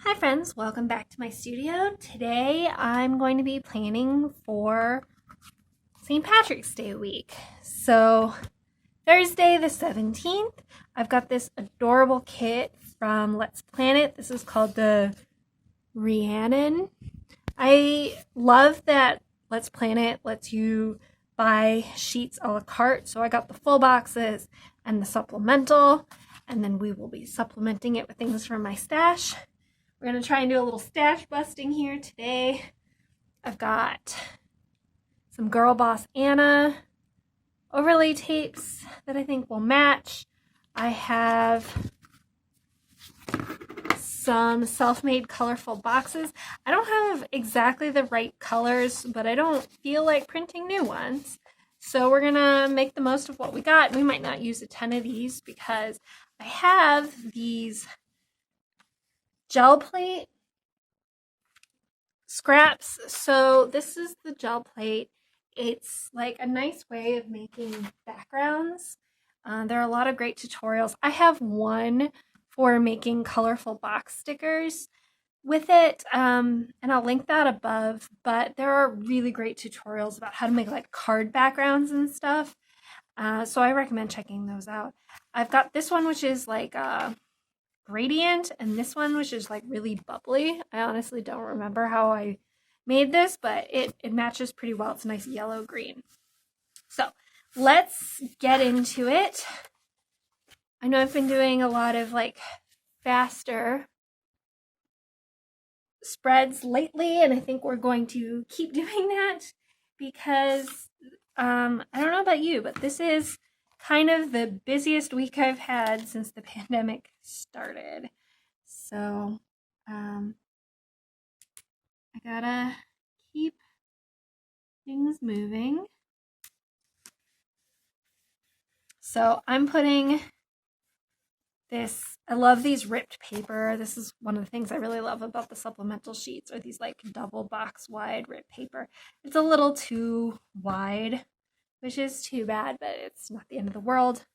Hi friends, welcome back to my studio. Today I'm going to be planning for St. Patrick's Day week. So Thursday the 17th, I've got this adorable kit from Let's Plan It. This is called the Rhiannon. I love that Let's Plan It lets you buy sheets a la carte. So I got the full boxes and the supplemental, and then we will be supplementing it with things from my stash. We're going to try and do a little stash busting here today. I've got some Girl Boss Anna overlay tapes that I think will match. I have some self-made colorful boxes. I don't have exactly the right colors, but I don't feel like printing new ones. So we're going to make the most of what we got. We might not use a ton of these because I have these gel plate scraps. So this is the gel plate. It's like a nice way of making backgrounds. There are a lot of great tutorials. I have one for making colorful box stickers with it, and I'll link that above, but there are really great tutorials about how to make like card backgrounds and stuff. So I recommend checking those out. I've got this one, which is like gradient, and this one which is like really bubbly. I honestly don't remember how I made this, but it matches pretty well. It's a nice yellow green. So let's get into it. I know I've been doing a lot of like faster spreads lately, and I think we're going to keep doing that because I don't know about you, but this is kind of the busiest week I've had since the pandemic started. So I gotta keep things moving. So I'm putting this, I love these ripped paper. This is one of the things I really love about the supplemental sheets, are these like double box wide ripped paper. It's a little too wide, which is too bad, but it's not the end of the world.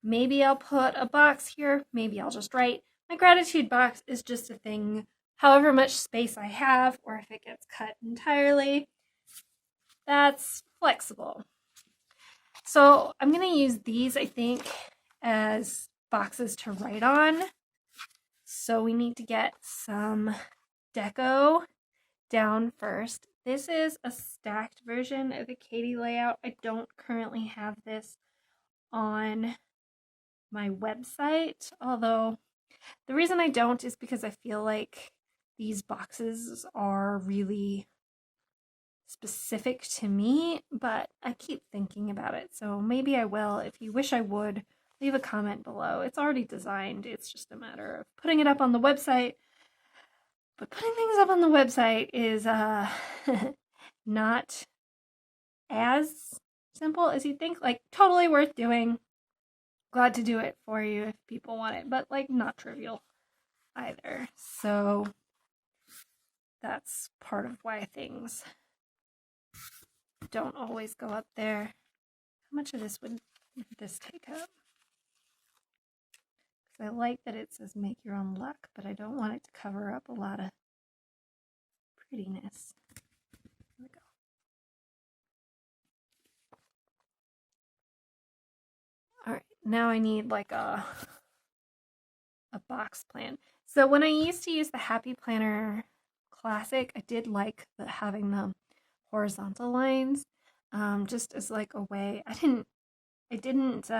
Maybe I'll put a box here. Maybe I'll just write. My gratitude box is just a thing, however much space I have, or if it gets cut entirely, that's flexible. So I'm going to use these, I think, as boxes to write on. So we need to get some deco down first. This is a stacked version of the Katie layout. I don't currently have this on my website, although the reason I don't is because I feel like these boxes are really specific to me, but I keep thinking about it, so maybe I will. If you wish I would, leave a comment below. It's already designed, it's just a matter of putting it up on the website. But putting things up on the website is not as simple as you think. Like, totally worth doing. Glad to do it for you if people want it, but like not trivial either. So that's part of why things don't always go up there. How much of this would this take up? Because I like that it says make your own luck, but I don't want it to cover up a lot of prettiness. Here we go. All right, now I need like a box plan. So when I used to use the Happy Planner Classic, I did like having the horizontal lines, just as like a way. I didn't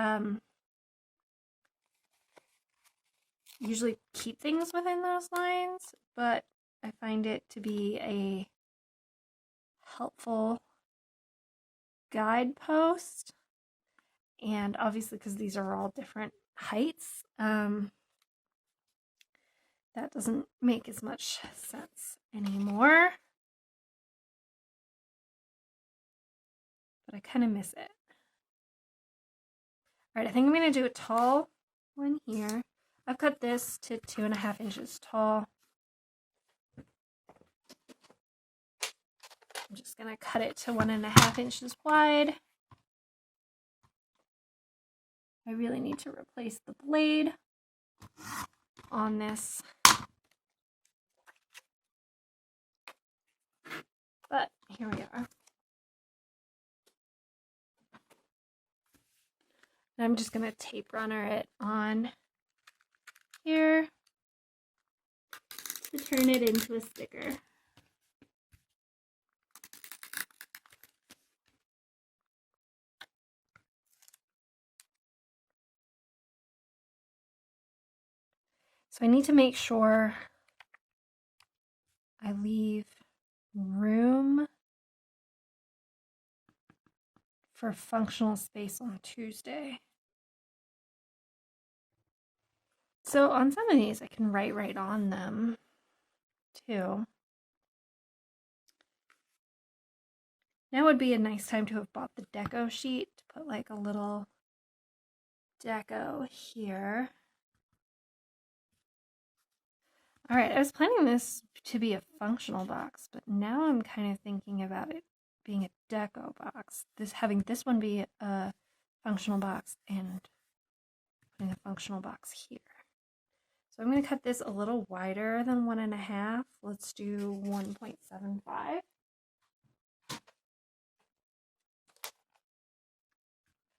usually keep things within those lines, but I find it to be a helpful guidepost. And obviously, because these are all different heights, that doesn't make as much sense anymore. But I kind of miss it. All right, I think I'm going to do a tall one here. I've cut this to 2.5 inches tall. I'm just going to cut it to 1.5 inches wide. I really need to replace the blade on this Here we are. And I'm just going to tape runner it on here to turn it into a sticker. So I need to make sure I leave room for functional space on Tuesday. So on some of these, I can write right on them too. Now would be a nice time to have bought the deco sheet to put like a little deco here. All right, I was planning this to be a functional box, but now I'm kind of thinking about it being a deco box. Having this one be a functional box and putting a functional box here. So I'm going to cut this a little wider than 1.5. Let's do 1.75.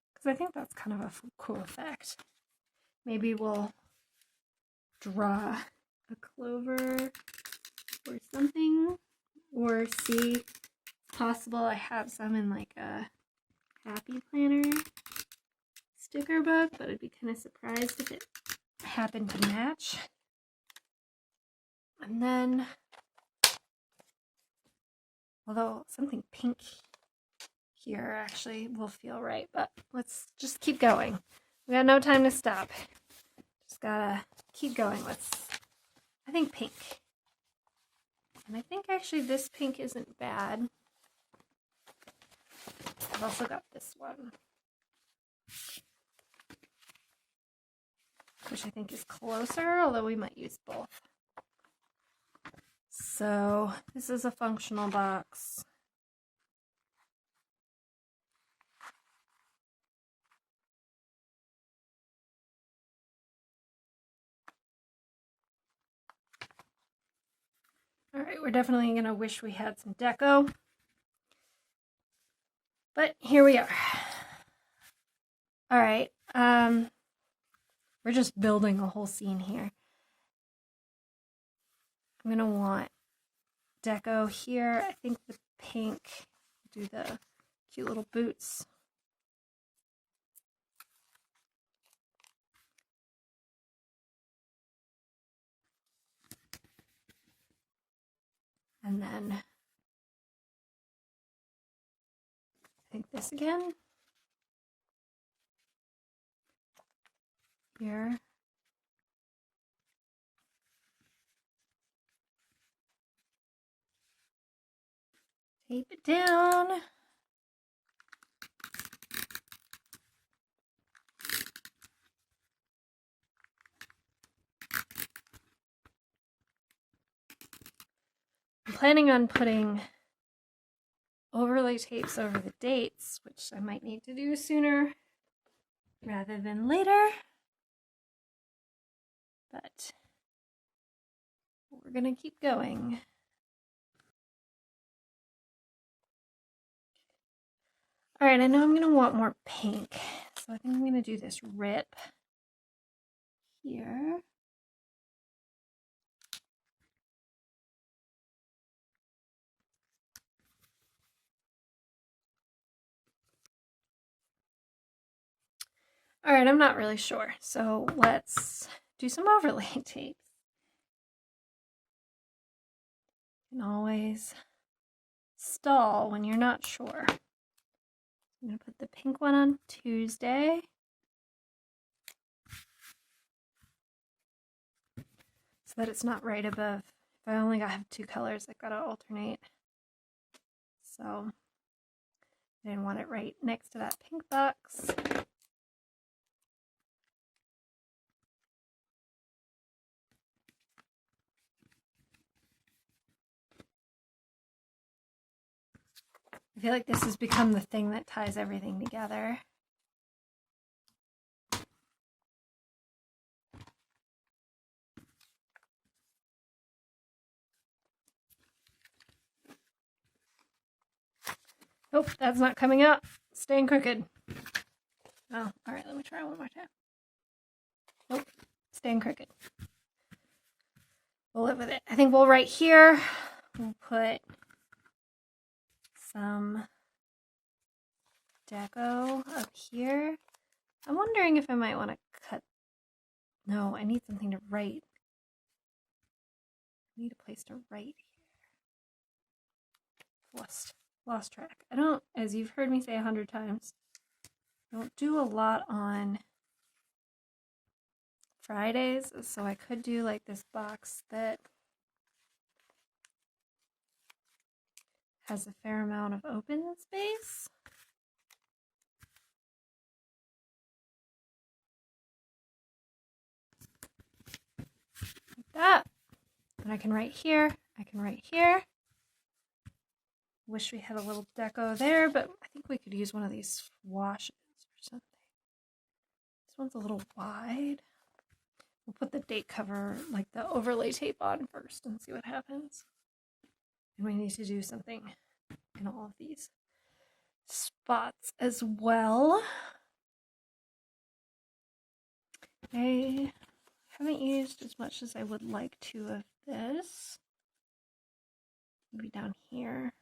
Because I think that's kind of a cool effect. Maybe we'll draw a clover or something, or see if possible I have some in like a happy planner sticker book, but I'd be kind of surprised if it happened to match. And then, although something pink here actually will feel right, but let's just keep going. We got no time to stop. Just gotta keep going. I think pink. And I think actually this pink isn't bad. I've also got this one, which I think is closer, although we might use both. So this is a functional box. All right, we're definitely gonna wish we had some deco, but here we are. All right, we're just building a whole scene here. I'm gonna want deco here. I think the pink, do the cute little boots. And then I think this again. Here. Tape it down. I'm planning on putting overlay tapes over the dates, which I might need to do sooner rather than later. But we're gonna keep going. All right, I know I'm gonna want more pink, so I think I'm gonna do this rip here. All right, I'm not really sure, so let's do some overlay tapes. You can always stall when you're not sure. I'm gonna put the pink one on Tuesday. So that it's not right above. If I only have 2 colors, I've got to alternate. So I didn't want it right next to that pink box. I feel like this has become the thing that ties everything together. Nope, that's not coming out. Staying crooked. Oh, all right, let me try one more time. Nope, staying crooked. We'll live with it. I think we'll right here, we'll put some deco up here. I'm wondering if I might want to cut. No, I need something to write. I need a place to write here. Lost track. I don't, as you've heard me say 100 times, I don't do a lot on Fridays, so I could do like this box that has a fair amount of open space. Like that. And I can write here. I can write here. Wish we had a little deco there, but I think we could use one of these washes or something. This one's a little wide. We'll put the date cover, like the overlay tape on first and see what happens. And we need to do something in all of these spots as well. I haven't used as much as I would like to of this. Maybe down here.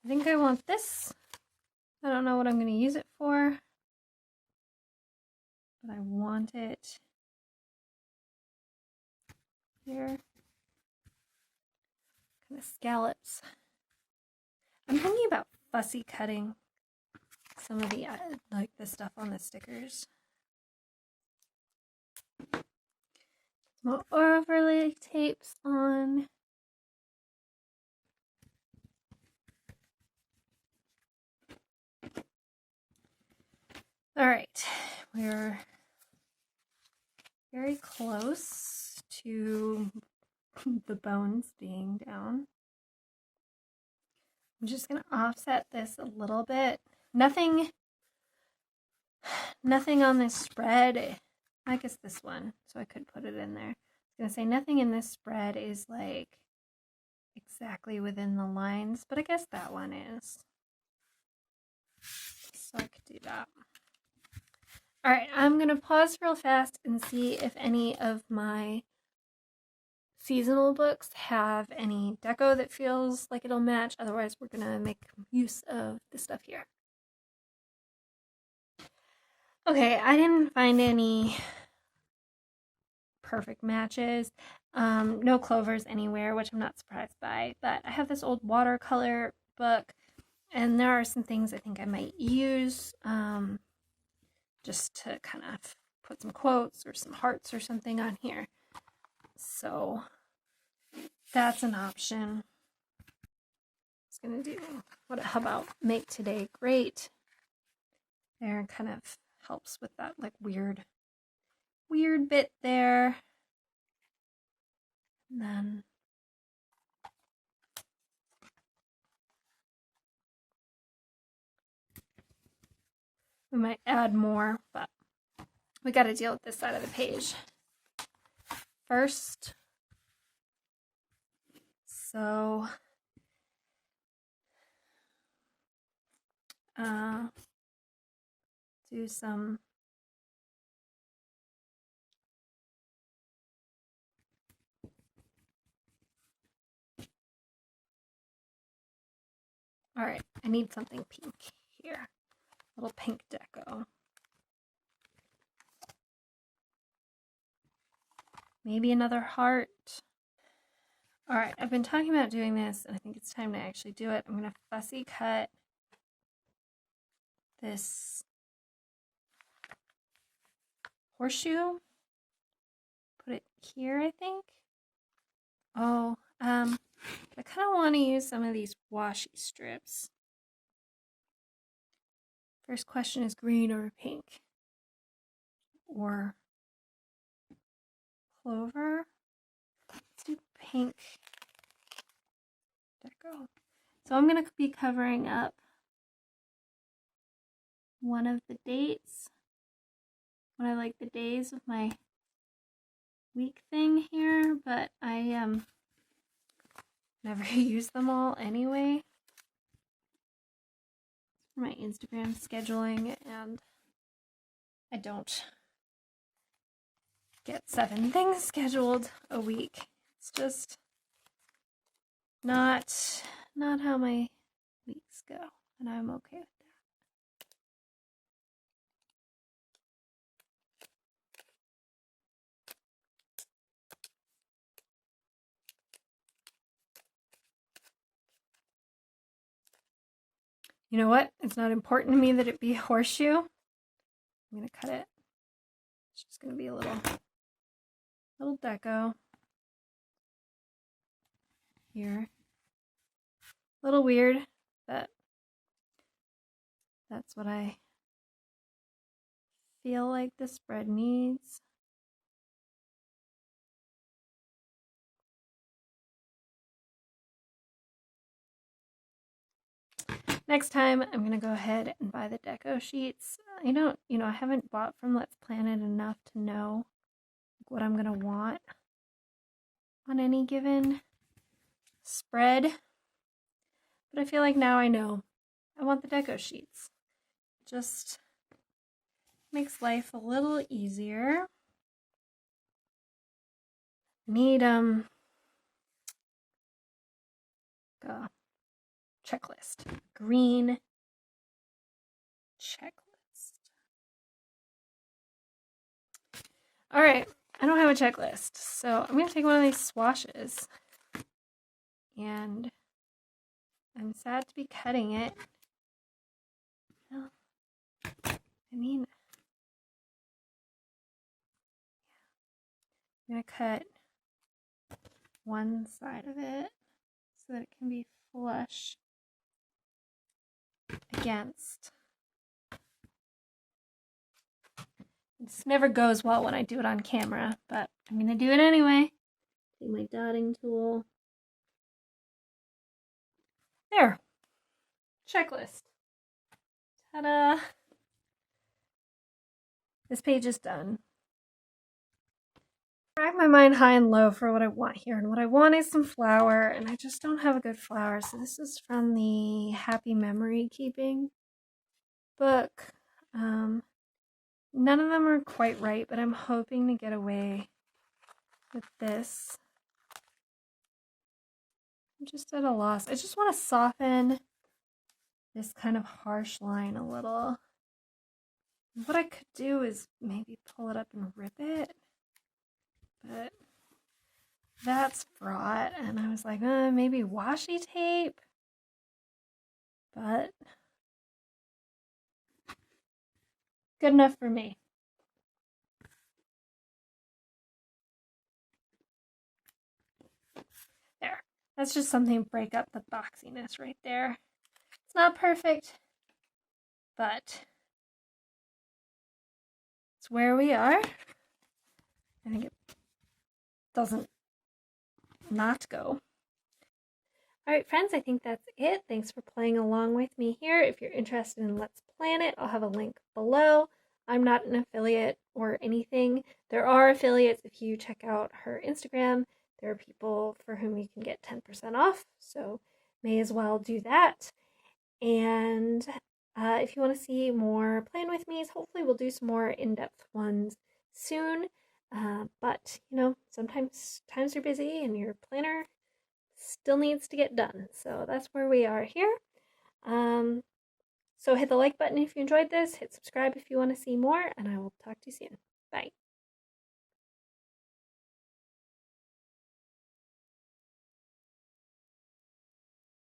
I think I want this. I don't know what I'm going to use it for, but I want it here. Kind of scallops. I'm thinking about fussy cutting some of the like the stuff on the stickers. Some overlay tapes on. All right, we're very close to the bones being down. I'm just going to offset this a little bit. Nothing on this spread. I guess this one, so I could put it in there. I was going to say nothing in this spread is like exactly within the lines, but I guess that one is. So I could do that. All right, I'm going to pause real fast and see if any of my seasonal books have any deco that feels like it'll match. Otherwise, we're going to make use of the stuff here. Okay, I didn't find any perfect matches. No clovers anywhere, which I'm not surprised by. But I have this old watercolor book, and there are some things I think I might use just to kind of put some quotes or some hearts or something on here. So that's an option. It's gonna do how about make today great? There, kind of helps with that like weird bit there. And then we might add more, but we got to deal with this side of the page first. So do some all right, I need something pink here. A little pink deco. Maybe another heart. All right, I've been talking about doing this, and I think it's time to actually do it. I'm going to fussy cut this horseshoe. Put it here, I think. Oh, I kind of want to use some of these washi strips. First question is green or pink? Or clover? Let's do pink deco. So I'm going to be covering up one of the dates. What I like the days of my week thing here, but I never use them all anyway for my Instagram scheduling, and I don't get 7 things scheduled a week. It's just not how my weeks go, and I'm okay with that. You know what? It's not important to me that it be a horseshoe. I'm gonna cut it. It's just gonna be a little deco here. A little weird, but that's what I feel like the spread needs. Next time, I'm going to go ahead and buy the deco sheets. I haven't bought from Let's Plan It enough to know what I'm going to want on any given spread. But I feel like now I know. I want the deco sheets. Just makes life a little easier. Need a checklist. Green checklist. All right, I don't have a checklist, so I'm going to take one of these swashes, and I'm sad to be cutting it. Well, I mean, I'm going to cut one side of it so that it can be flush against. This never goes well when I do it on camera, but I'm going to do it anyway. Take my dotting tool. There. Checklist. Ta-da! This page is done. Drag my mind high and low for what I want here, and what I want is some flour, and I just don't have a good flour. So this is from the Happy Memory Keeping book. None of them are quite right, but I'm hoping to get away with this. I'm just at a loss. I just want to soften this kind of harsh line a little. What I could do is maybe pull it up and rip it, but that's fraught, and I was like, maybe washi tape, but good enough for me. There. That's just something to break up the boxiness right there. It's not perfect, but it's where we are. I think it doesn't not go. All right, friends, I think that's it. Thanks for playing along with me here. If you're interested in Let's Plan It, I'll have a link below. I'm not an affiliate or anything. There are affiliates if you check out her Instagram. There are people for whom you can get 10% off, so may as well do that. And if you want to see more plan with me's, hopefully we'll do some more in-depth ones soon. But, sometimes times are busy and your planner still needs to get done. So that's where we are here. So hit the like button if you enjoyed this. Hit subscribe if you want to see more, and I will talk to you soon. Bye.